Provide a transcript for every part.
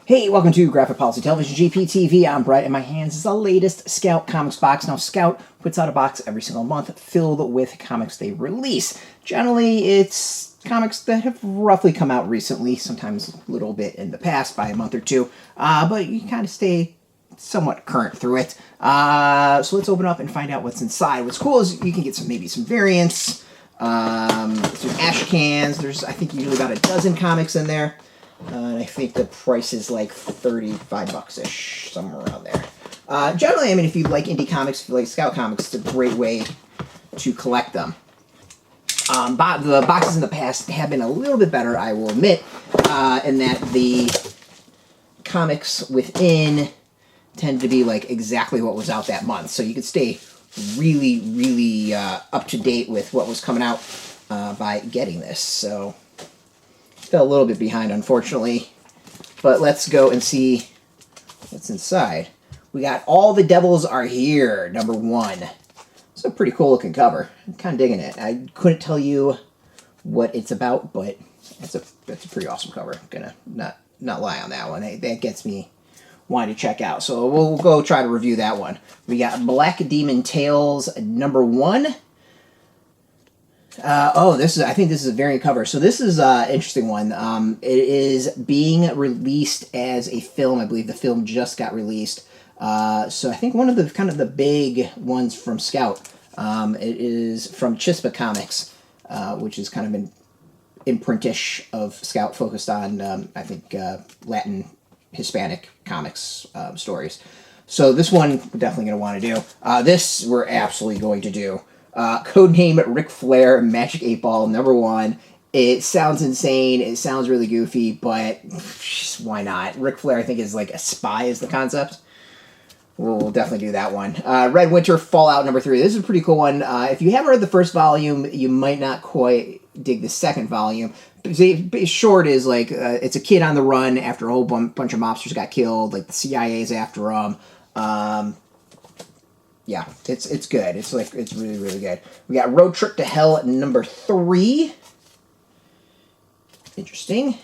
Hey, welcome to Graphic Policy Television, GPTV. I'm Brett. In my hands is the latest Scout Comics box. Now, Scout puts out a box every single month filled with comics they release. Generally, it's comics that have roughly come out recently, sometimes a little bit in the past by a month or two, but you kind of stay somewhat current through it. So let's open up and find out what's inside. What's cool is you can get maybe some variants, some ash cans. There's, I think, usually about a dozen comics in there. And I think the price is like $35-ish, somewhere around there. Generally, I mean, if you like indie comics, if you like Scout comics, it's a great way to collect them. The boxes in the past have been a little bit better, I will admit, in that the comics within tend to be like exactly what was out that month. So you could stay really up to date with what was coming out by getting this. So fell a little bit behind, unfortunately, but let's go and see what's inside. We got All the Devils Are Here, #1. It's a pretty cool looking cover. I'm kind of digging it. I couldn't tell you what it's about, but that's a pretty awesome cover. I'm gonna not lie on that one. That gets me wanting to check out. So we'll go try to review that one. We got Black Demon Tales #1. I think this is a variant cover. So this is an interesting one. It is being released as a film. I believe the film just got released. So I think one of the kind of the big ones from Scout. It is from Chispa Comics, which is kind of an imprintish of Scout focused on, I think, Latin, Hispanic comics stories. So this one we're definitely going to want to do. This we're absolutely going to do. Codename Ric Flair Magic 8 Ball #1. It sounds insane. It sounds really goofy, but why not? Ric Flair, I think, is like a spy is the concept. We'll definitely do that one. Red Winter Fallout #3. This is a pretty cool one. If you haven't read the first volume, you might not quite dig the second volume. Short is like it's a kid on the run after a whole bunch of mobsters got killed. Like the CIA is after him. Yeah, it's good. It's really good. We got Road Trip to Hell #3. Interesting.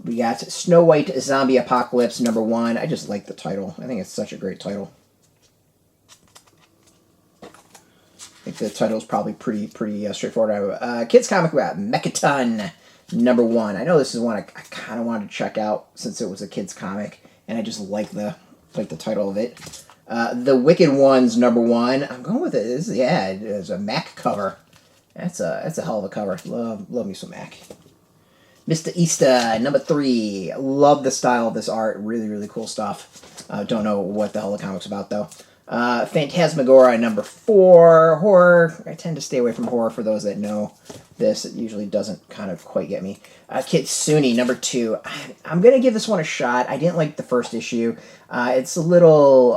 We got Snow White Zombie Apocalypse #1. I just like the title. I think it's such a great title. I think the title is probably pretty straightforward. Kids comic, we got Mechaton #1. I know this is one I kind of wanted to check out since it was a kids comic, and I just like the title of it. The Wicked Ones #1. I'm going with it. It's a Mac cover. That's a hell of a cover. Love me some Mac. Mr. Easter #3. Love the style of this art. Really cool stuff. Don't know what the hell the comic's about though. Phantasmagoria #4. Horror. I tend to stay away from horror for those that know this. It usually doesn't kind of quite get me. Kitsune #2. I'm going to give this one a shot. I didn't like the first issue. It's a little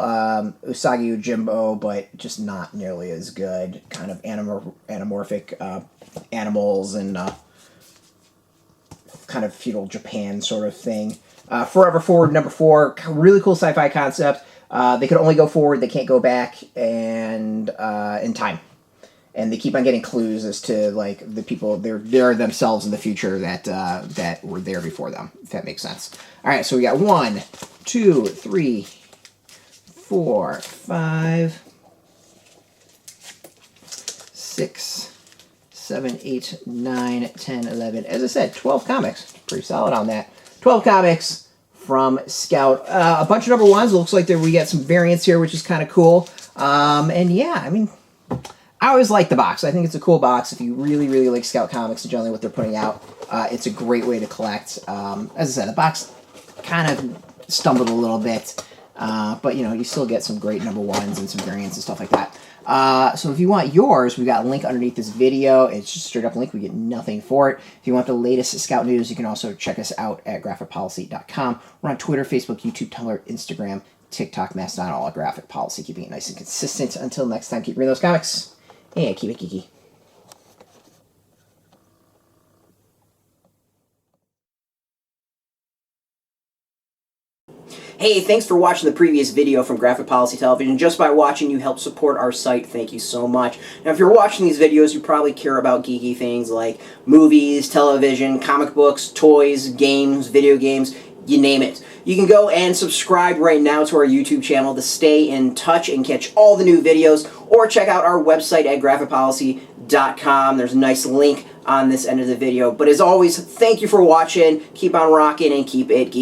Usagi Yojimbo, but just not nearly as good. Kind of anamorphic animals and kind of feudal Japan sort of thing. Forever Forward #4. Really cool sci-fi concept. They can only go forward, they can't go back, and in time. And they keep on getting clues as to like the people they're themselves in the future that were there before them, if that makes sense. All right, so we got 1, 2, 3, 4, 5, 6, 7, 8, 9, 10, 11. As I said, 12 comics. Pretty solid on that. 12 comics from Scout. A bunch of #1s. It looks like we got some variants here, which is kind of cool. And yeah, I mean, I always like the box. I think it's a cool box. If you really like Scout comics and generally what they're putting out, it's a great way to collect. As I said, the box kind of stumbled a little bit, but you know, you still get some great #1s and some variants and stuff like that. So if you want yours, we've got a link underneath this video. It's just a straight up link. We get nothing for it. If you want the latest Scout news, you can also check us out at graphicpolicy.com. We're on Twitter, Facebook, YouTube, Tumblr, Instagram, TikTok, Mastodon, all at Graphic Policy, keeping it nice and consistent. Until next time, keep reading those comics, and keep it geeky. Hey, thanks for watching the previous video from Graphic Policy Television. Just by watching, you help support our site. Thank you so much. Now, if you're watching these videos, you probably care about geeky things like movies, television, comic books, toys, games, video games, you name it. You can go and subscribe right now to our YouTube channel to stay in touch and catch all the new videos, or check out our website at graphicpolicy.com. There's a nice link on this end of the video. But as always, thank you for watching. Keep on rocking and keep it geeky.